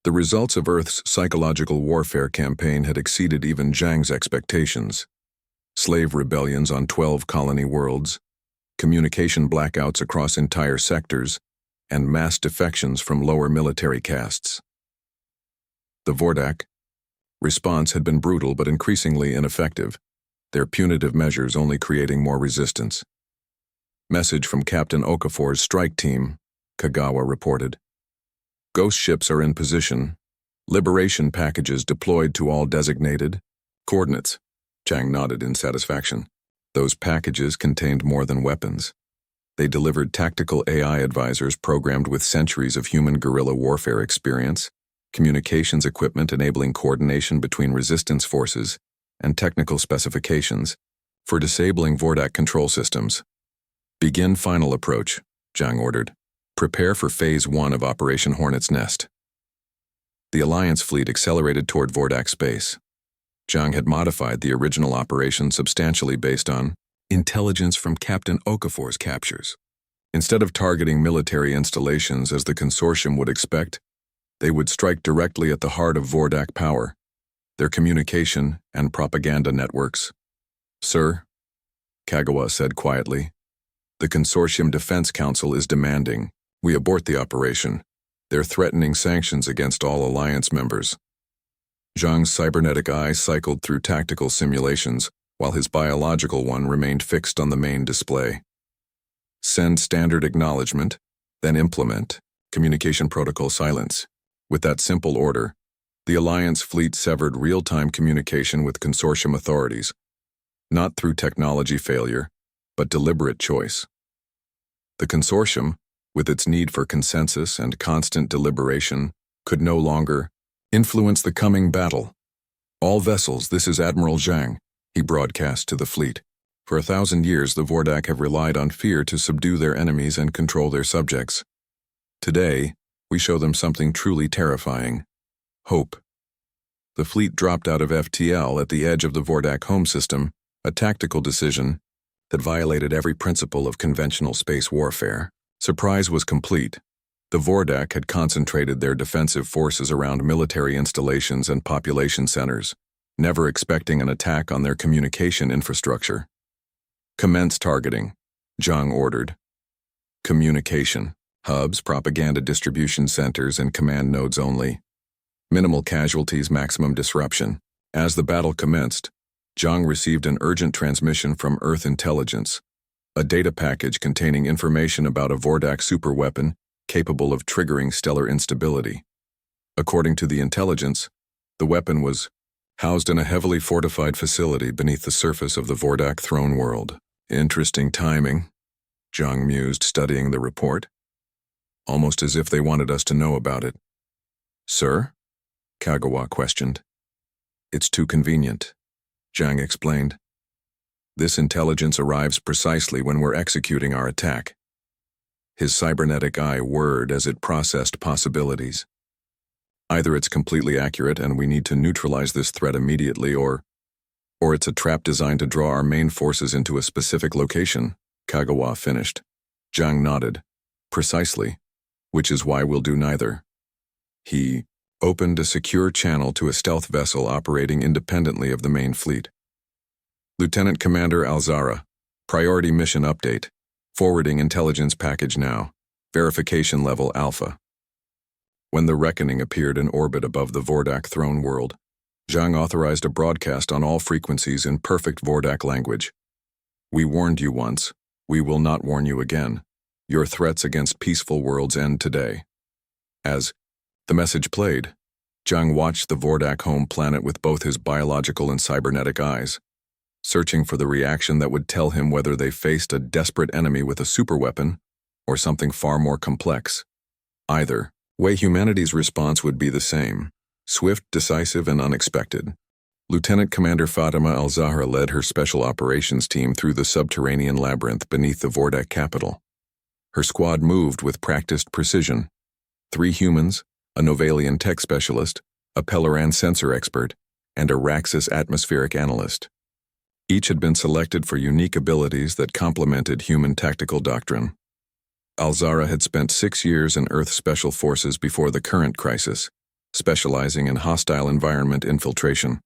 The results of Earth's psychological warfare campaign had exceeded even Zhang's expectations. Slave rebellions on 12 colony worlds, communication blackouts across entire sectors, and mass defections from lower military castes. The Vordak response had been brutal but increasingly ineffective, their punitive measures only creating more resistance. Message from Captain Okafor's strike team, Kagawa reported. Ghost ships are in position. Liberation packages deployed to all designated coordinates. Zhang nodded in satisfaction. Those packages contained more than weapons. They delivered tactical AI advisors programmed with centuries of human guerrilla warfare experience, communications equipment enabling coordination between resistance forces, and technical specifications for disabling Vordak control systems. Begin final approach, Zhang ordered. Prepare for Phase 1 of Operation Hornet's Nest. The Alliance fleet accelerated toward Vordak space. Zhang had modified the original operation substantially based on intelligence from Captain Okafor's captures. Instead of targeting military installations as the consortium would expect, they would strike directly at the heart of Vordak power, their communication and propaganda networks. Sir, Kagawa said quietly, the Consortium Defense Council is demanding we abort the operation. They're threatening sanctions against all Alliance members. Zhang's cybernetic eye cycled through tactical simulations, while his biological one remained fixed on the main display. Send standard acknowledgement, then implement communication protocol silence. With that simple order, the Alliance fleet severed real-time communication with consortium authorities, not through technology failure, but deliberate choice. The consortium, with its need for consensus and constant deliberation, could no longer influence the coming battle. All vessels, this is Admiral Zhang, he broadcast to the fleet. For 1,000 years, the Vordak have relied on fear to subdue their enemies and control their subjects. Today, we show them something truly terrifying: hope. The fleet dropped out of FTL at the edge of the Vordak home system, a tactical decision that violated every principle of conventional space warfare. Surprise was complete. The Vordak had concentrated their defensive forces around military installations and population centers, never expecting an attack on their communication infrastructure. Commence targeting, Zhang ordered. Communication, hubs, propaganda distribution centers, and command nodes only. Minimal casualties, maximum disruption. As the battle commenced, Zhang received an urgent transmission from Earth intelligence, a data package containing information about a Vordak superweapon capable of triggering stellar instability. According to the intelligence, the weapon was housed in a heavily fortified facility beneath the surface of the Vordak throne world. Interesting timing, Zhang mused, studying the report. Almost as if they wanted us to know about it. Sir? Kagawa questioned. It's too convenient, Zhang explained. This intelligence arrives precisely when we're executing our attack. His cybernetic eye whirred as it processed possibilities. Either it's completely accurate and we need to neutralize this threat immediately, or it's a trap designed to draw our main forces into a specific location, Kagawa finished. Zhang nodded. Precisely, which is why we'll do neither. He opened a secure channel to a stealth vessel operating independently of the main fleet. Lieutenant Commander Alzara, priority mission update. Forwarding intelligence package now. Verification level Alpha. When the Reckoning appeared in orbit above the Vordak throne world, Zhang authorized a broadcast on all frequencies in perfect Vordak language. We warned you once. We will not warn you again. Your threats against peaceful worlds end today. As the message played, Zhang watched the Vordak home planet with both his biological and cybernetic eyes, searching for the reaction that would tell him whether they faced a desperate enemy with a superweapon or something far more complex. Either way, humanity's response would be the same: swift, decisive, and unexpected. Lieutenant Commander Fatima Al-Zahra led her special operations team through the subterranean labyrinth beneath the Vordak capital. Her squad moved with practiced precision. 3 humans, a Novalian tech specialist, a Pelleran sensor expert, and a Raxus atmospheric analyst. Each had been selected for unique abilities that complemented human tactical doctrine. Al-Zahra had spent 6 years in Earth Special Forces before the current crisis, specializing in hostile environment infiltration.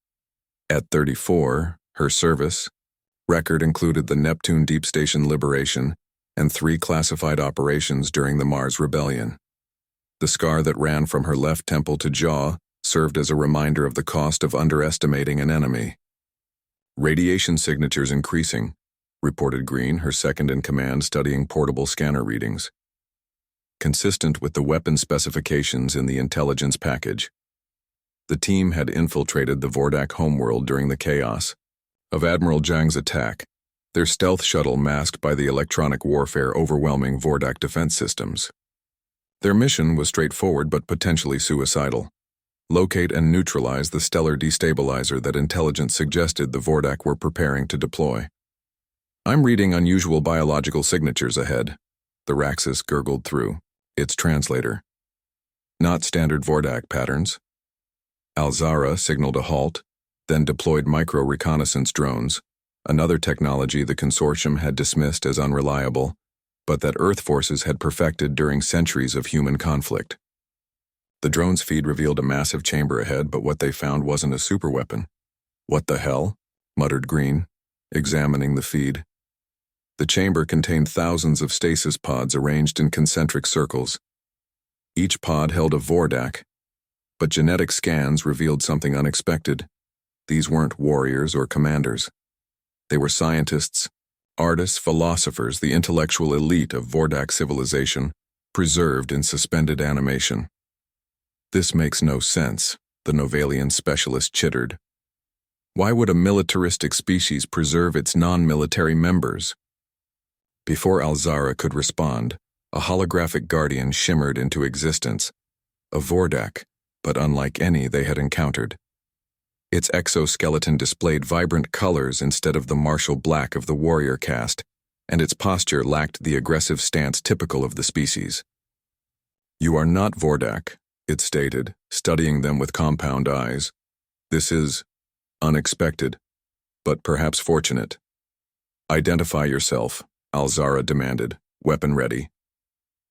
At 34, her service record included the Neptune Deep Station liberation and 3 classified operations during the Mars Rebellion. The scar that ran from her left temple to jaw served as a reminder of the cost of underestimating an enemy. Radiation signatures increasing, reported Green, her second-in-command, studying portable scanner readings. Consistent with the weapon specifications in the intelligence package, the team had infiltrated the Vordak homeworld during the chaos of Admiral Zhang's attack, their stealth shuttle masked by the electronic warfare overwhelming Vordak defense systems. Their mission was straightforward but potentially suicidal: locate and neutralize the stellar destabilizer that intelligence suggested the Vordak were preparing to deploy. I'm reading unusual biological signatures ahead, the Raxus gurgled through its translator. Not standard Vordak patterns. Al-Zahra signaled a halt, then deployed micro-reconnaissance drones, another technology the consortium had dismissed as unreliable, but that Earth forces had perfected during centuries of human conflict. The drone's feed revealed a massive chamber ahead, but what they found wasn't a superweapon. What the hell? Muttered Green, examining the feed. The chamber contained thousands of stasis pods arranged in concentric circles. Each pod held a Vordak, but genetic scans revealed something unexpected. These weren't warriors or commanders. They were scientists, artists, philosophers, the intellectual elite of Vordak civilization, preserved in suspended animation. This makes no sense, the Novalian specialist chittered. Why would a militaristic species preserve its non-military members? Before Al-Zahra could respond, a holographic guardian shimmered into existence, a Vordak, but unlike any they had encountered. Its exoskeleton displayed vibrant colors instead of the martial black of the warrior caste, and its posture lacked the aggressive stance typical of the species. "You are not Vordak," it stated, studying them with compound eyes. "This is unexpected, but perhaps fortunate." "Identify yourself," Alzara demanded, weapon ready.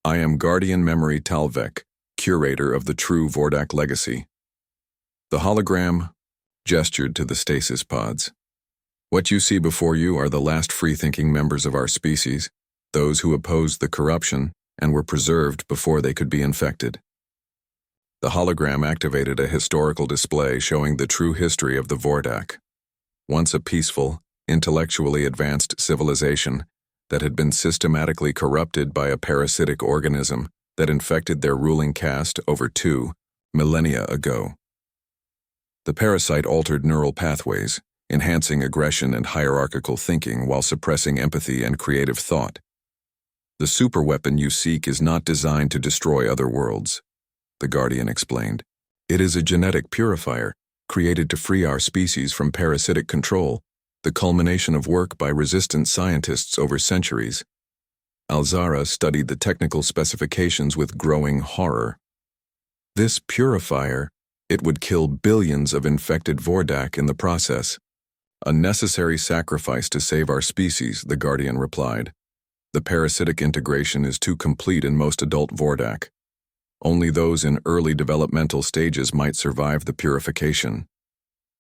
"I am Guardian Memory Talvek, curator of the true Vordak legacy." The hologram gestured to the stasis pods. "What you see before you are the last free-thinking members of our species, those who opposed the corruption and were preserved before they could be infected." The hologram activated a historical display showing the true history of the Vordak. Once a peaceful, intellectually advanced civilization that had been systematically corrupted by a parasitic organism that infected their ruling caste over 2 millennia ago. The parasite altered neural pathways, enhancing aggression and hierarchical thinking while suppressing empathy and creative thought. "The superweapon you seek is not designed to destroy other worlds," the Guardian explained. "It is a genetic purifier, created to free our species from parasitic control, the culmination of work by resistant scientists over centuries." Alzara studied the technical specifications with growing horror. "This purifier, it would kill billions of infected Vordak in the process. A necessary sacrifice to save our species," the Guardian replied. "The parasitic integration is too complete in most adult Vordak. Only those in early developmental stages might survive the purification."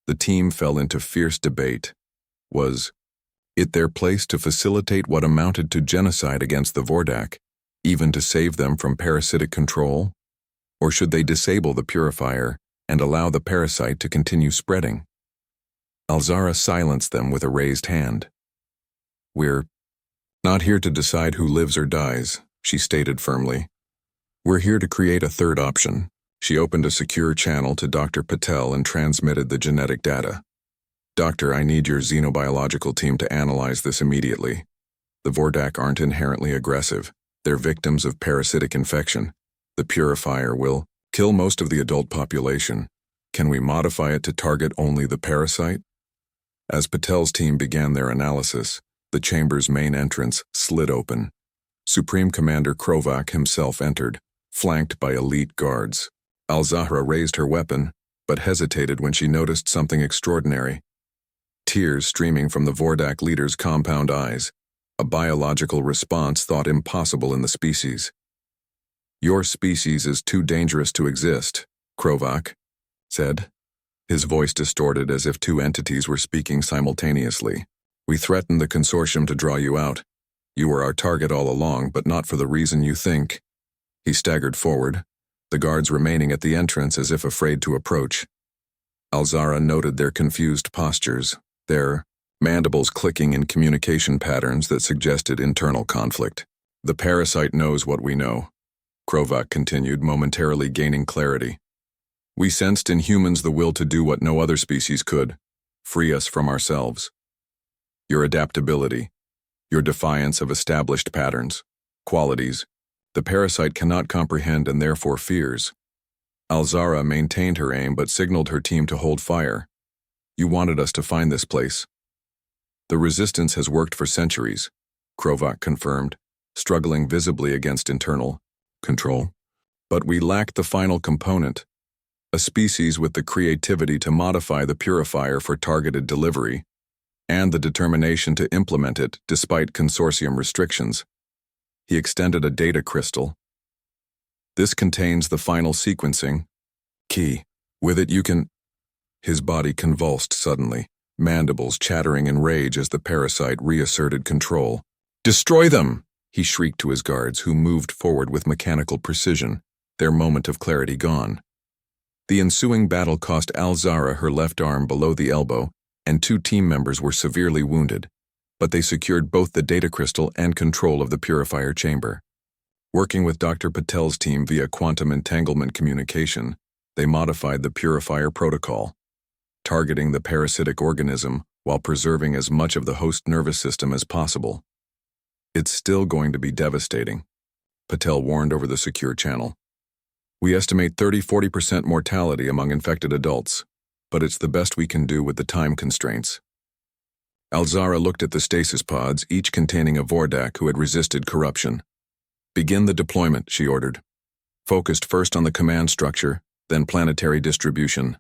The team fell into fierce debate. Was it their place to facilitate what amounted to genocide against the Vordak, even to save them from parasitic control? Or should they disable the purifier and allow the parasite to continue spreading? Alzara silenced them with a raised hand. "We're not here to decide who lives or dies," she stated firmly. "We're here to create a third option." She opened a secure channel to Dr. Patel and transmitted the genetic data. "Doctor, I need your xenobiological team to analyze this immediately. The Vordak aren't inherently aggressive. They're victims of parasitic infection. The purifier will kill most of the adult population. Can we modify it to target only the parasite?" As Patel's team began their analysis, the chamber's main entrance slid open. Supreme Commander Krovak himself entered, flanked by elite guards. Al-Zahra raised her weapon, but hesitated when she noticed something extraordinary. Tears streaming from the Vordak leader's compound eyes, a biological response thought impossible in the species. "Your species is too dangerous to exist," Krovak said, his voice distorted as if two entities were speaking simultaneously. "We threatened the consortium to draw you out. You were our target all along, but not for the reason you think." He staggered forward, the guards remaining at the entrance as if afraid to approach. Alzara noted their confused postures, their mandibles clicking in communication patterns that suggested internal conflict. "The parasite knows what we know," Krovak continued, momentarily gaining clarity. "We sensed in humans the will to do what no other species could, free us from ourselves. Your adaptability, your defiance of established patterns, qualities, the parasite cannot comprehend and therefore fears." Alzara maintained her aim but signaled her team to hold fire. "You wanted us to find this place." "The resistance has worked for centuries," Krovak confirmed, struggling visibly against internal control. "But we lacked the final component, a species with the creativity to modify the purifier for targeted delivery, and the determination to implement it despite consortium restrictions." He extended a data crystal. "This contains the final sequencing key. With it you can—" His body convulsed suddenly, mandibles chattering in rage as the parasite reasserted control. "Destroy them!" he shrieked to his guards, who moved forward with mechanical precision, their moment of clarity gone. The ensuing battle cost Al-Zahra her left arm below the elbow, and 2 team members were severely wounded, but they secured both the data crystal and control of the purifier chamber. Working with Dr. Patel's team via quantum entanglement communication, they modified the purifier protocol, targeting the parasitic organism while preserving as much of the host nervous system as possible. "It's still going to be devastating," Patel warned over the secure channel. "We estimate 30–40% mortality among infected adults. but it's the best we can do with the time constraints. Alzara looked at the stasis pods, each containing a Vordak who had resisted corruption. "Begin the deployment," she ordered. "Focused first on the command structure, then planetary distribution.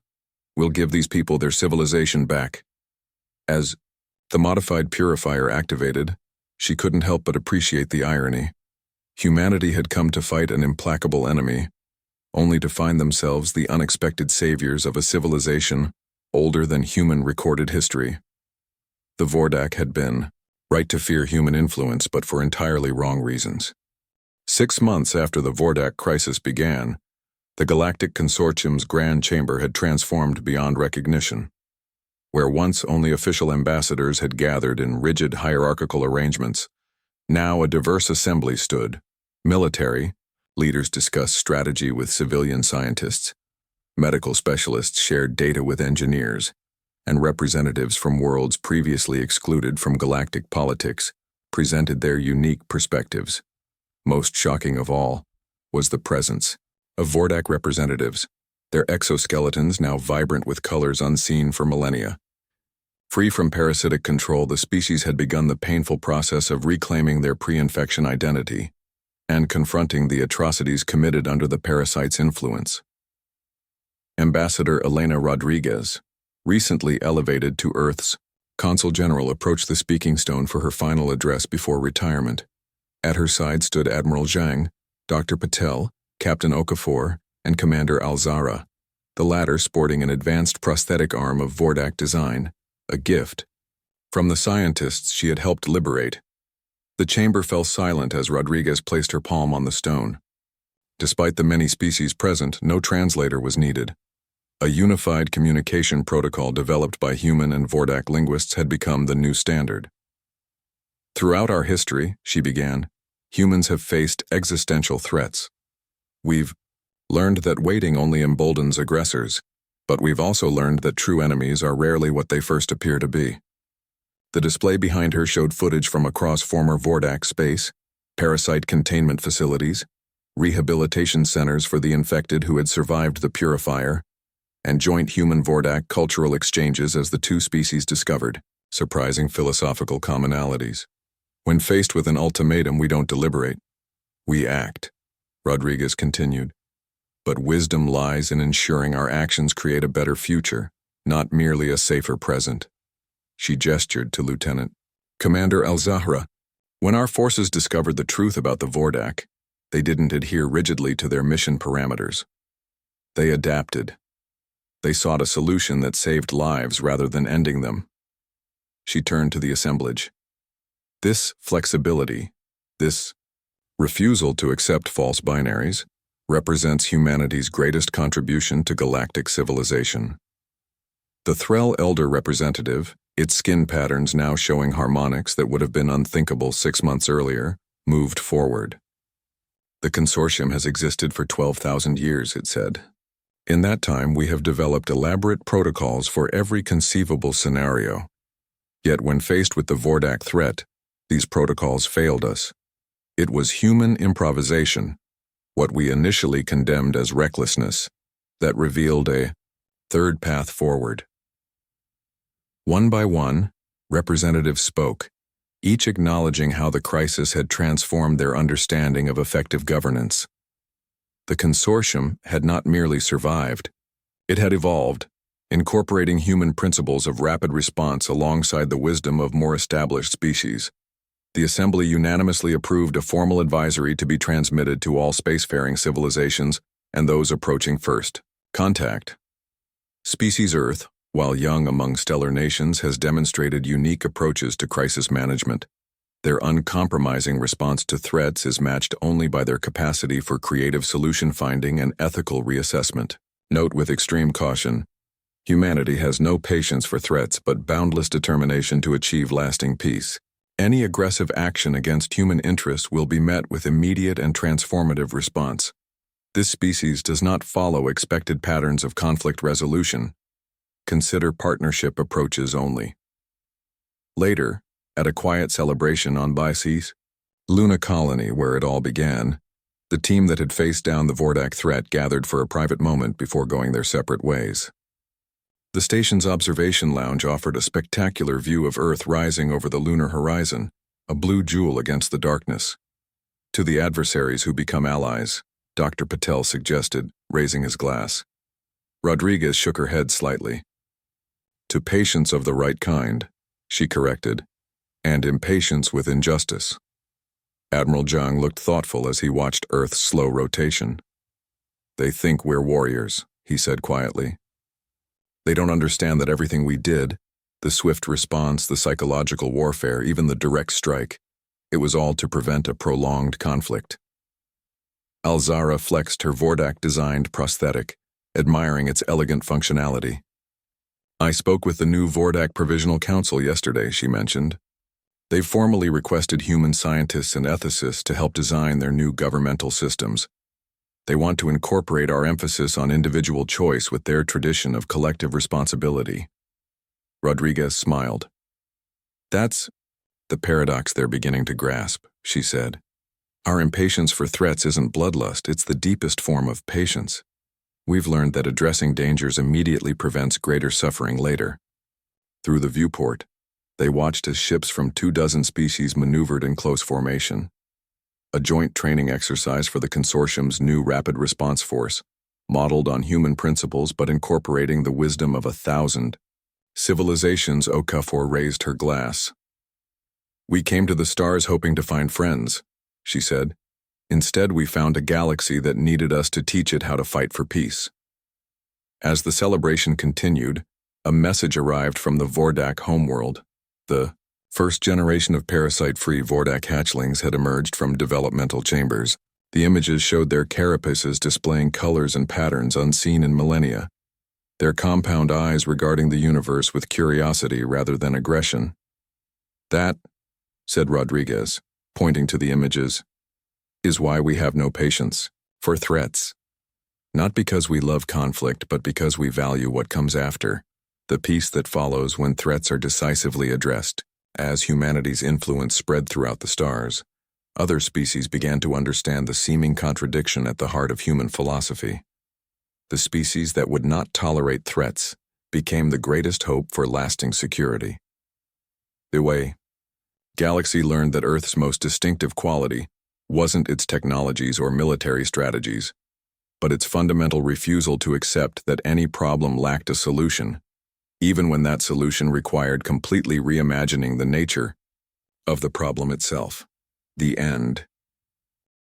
We'll give these people their civilization back." As the modified purifier activated, she couldn't help but appreciate the irony. Humanity had come to fight an implacable enemy, only to find themselves the unexpected saviors of a civilization older than human recorded history. The Vordak had been right to fear human influence, but for entirely wrong reasons. 6 months after the Vordak crisis began, the Galactic Consortium's Grand Chamber had transformed beyond recognition. Where once only official ambassadors had gathered in rigid hierarchical arrangements, now a diverse assembly stood. Military leaders discussed strategy with civilian scientists, medical specialists shared data with engineers, and representatives from worlds previously excluded from galactic politics presented their unique perspectives. Most shocking of all was the presence of Vordak representatives, their exoskeletons now vibrant with colors unseen for millennia. Free from parasitic control, the species had begun the painful process of reclaiming their pre-infection identity and confronting the atrocities committed under the parasite's influence. Ambassador Elena Rodriguez, recently elevated to Earth's Consul General, approached the speaking stone for her final address before retirement. At her side stood Admiral Zhang, Dr. Patel, Captain Okafor, and Commander Alzara, the latter sporting an advanced prosthetic arm of Vordak design, a gift from the scientists she had helped liberate. The chamber fell silent as Rodriguez placed her palm on the stone. Despite the many species present, no translator was needed. A unified communication protocol developed by human and Vordak linguists had become the new standard. "Throughout our history," she began, "humans have faced existential threats. We've learned that waiting only emboldens aggressors, but we've also learned that true enemies are rarely what they first appear to be." The display behind her showed footage from across former Vordak space, parasite containment facilities, rehabilitation centers for the infected who had survived the purifier, and joint human-Vordak cultural exchanges as the two species discovered surprising philosophical commonalities. "When faced with an ultimatum, we don't deliberate. We act," Rodriguez continued. "But wisdom lies in ensuring our actions create a better future, not merely a safer present." She gestured to Lieutenant Commander Al-Zahra. "When our forces discovered the truth about the Vordak, they didn't adhere rigidly to their mission parameters. They adapted. They sought a solution that saved lives rather than ending them." She turned to the assemblage. "This flexibility, this refusal to accept false binaries, represents humanity's greatest contribution to galactic civilization." The Threll Elder representative, its skin patterns now showing harmonics that would have been unthinkable 6 months earlier, moved forward. "The consortium has existed for 12,000 years, it said. In that time, we have developed elaborate protocols for every conceivable scenario. Yet when faced with the Vordak threat, these protocols failed us. It was human improvisation, what we initially condemned as recklessness, that revealed a third path forward." One by one, representatives spoke, each acknowledging how the crisis had transformed their understanding of effective governance. The consortium had not merely survived, it had evolved, incorporating human principles of rapid response alongside the wisdom of more established species. The Assembly unanimously approved a formal advisory to be transmitted to all spacefaring civilizations and those approaching first contact. Species Earth, while young among stellar nations, has demonstrated unique approaches to crisis management. Their uncompromising response to threats is matched only by their capacity for creative solution finding and ethical reassessment. Note with extreme caution, humanity has no patience for threats but boundless determination to achieve lasting peace. Any aggressive action against human interests will be met with immediate and transformative response. This species does not follow expected patterns of conflict resolution. Consider partnership approaches only. Later, at a quiet celebration on Bices, Luna Colony, where it all began, the team that had faced down the Vordak threat gathered for a private moment before going their separate ways. The station's observation lounge offered a spectacular view of Earth rising over the lunar horizon, a blue jewel against the darkness. To the adversaries who become allies, Dr. Patel suggested, raising his glass. Rodriguez shook her head slightly. To patience of the right kind, she corrected, and impatience with injustice. Admiral Zhang looked thoughtful as he watched Earth's slow rotation. They think we're warriors, he said quietly. They don't understand that everything we did, the swift response, the psychological warfare, even the direct strike, it was all to prevent a prolonged conflict. Alzara flexed her Vordak-designed prosthetic, admiring its elegant functionality. I spoke with the new Vordak Provisional Council yesterday, she mentioned. They've formally requested human scientists and ethicists to help design their new governmental systems. They want to incorporate our emphasis on individual choice with their tradition of collective responsibility. Rodriguez smiled. That's the paradox they're beginning to grasp, she said. Our impatience for threats isn't bloodlust, it's the deepest form of patience. We've learned that addressing dangers immediately prevents greater suffering later. Through the viewport, they watched as ships from 24 species maneuvered in close formation. A joint training exercise for the consortium's new rapid response force, modeled on human principles but incorporating the wisdom of 1,000 civilizations. Okafor raised her glass. We came to the stars hoping to find friends, she said. Instead, we found a galaxy that needed us to teach it how to fight for peace. As the celebration continued, a message arrived from the Vordak homeworld. The first generation of parasite-free Vordak hatchlings had emerged from developmental chambers. The images showed their carapaces displaying colors and patterns unseen in millennia, their compound eyes regarding the universe with curiosity rather than aggression. That, said Rodriguez, pointing to the images, is why we have no patience for threats. Not because we love conflict, but because we value what comes after, the peace that follows when threats are decisively addressed. As humanity's influence spread throughout the stars, other species began to understand the seeming contradiction at the heart of human philosophy. The species that would not tolerate threats became the greatest hope for lasting security. The way Galaxy learned that Earth's most distinctive quality wasn't its technologies or military strategies, but its fundamental refusal to accept that any problem lacked a solution, even when that solution required completely reimagining the nature of the problem itself. The end.